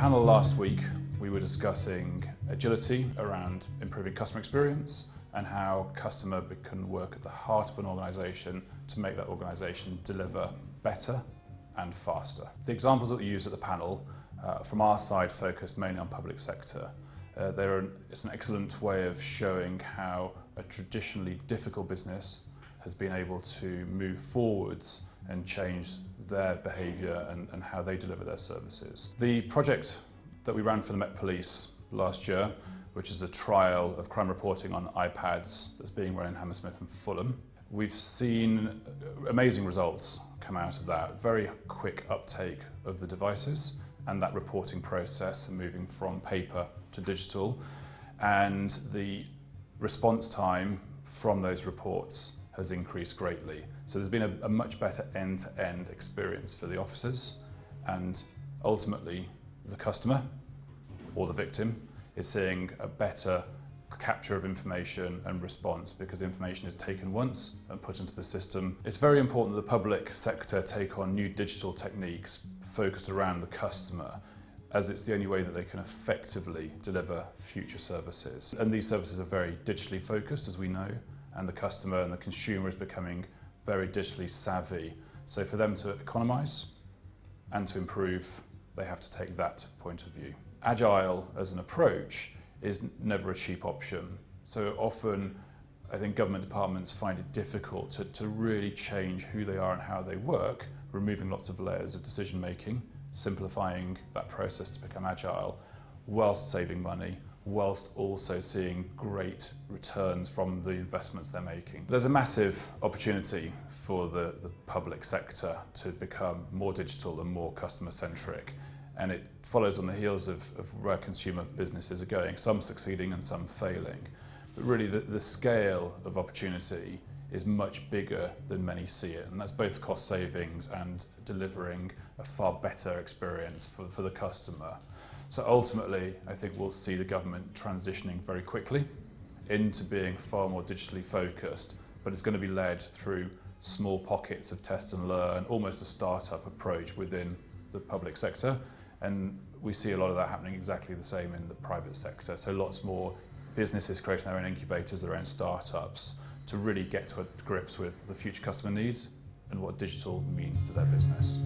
panel last week, we were discussing agility around improving customer experience and how customer can work at the heart of an organisation to make that organisation deliver better and faster. The examples that we used at the panel from our side focused mainly on public sector. It's an excellent way of showing how a traditionally difficult business has been able to move forwards and change their behaviour and how they deliver their services. The project that we ran for the Met Police last year, which is a trial of crime reporting on iPads that's being run in Hammersmith and Fulham, we've seen amazing results come out of that. Very quick uptake of the devices and that reporting process and moving from paper to digital, and the response time from those reports has increased greatly. So there's been a much better end-to-end experience for the officers, and ultimately the customer or the victim is seeing a better capture of information and response because information is taken once and put into the system. It's very important that the public sector take on new digital techniques focused around the customer, as it's the only way that they can effectively deliver future services. And these services are very digitally focused, as we know, and the customer and the consumer is becoming very digitally savvy. So for them to economise and to improve, they have to take that point of view. Agile as an approach is never a cheap option. So often, I think government departments find it difficult to really change who they are and how they work, removing lots of layers of decision making, simplifying that process to become agile, whilst saving money, whilst also seeing great returns from the investments they're making. There's a massive opportunity for the public sector to become more digital and more customer-centric, and it follows on the heels of where consumer businesses are going, some succeeding and some failing. But really the scale of opportunity is much bigger than many see it, and that's both cost savings and delivering a far better experience for the customer. So ultimately, I think we'll see the government transitioning very quickly into being far more digitally focused, but it's going to be led through small pockets of test and learn, almost a startup approach within the public sector. And we see a lot of that happening exactly the same in the private sector. So lots more businesses creating their own incubators, their own startups, to really get to grips with the future customer needs and what digital means to their business.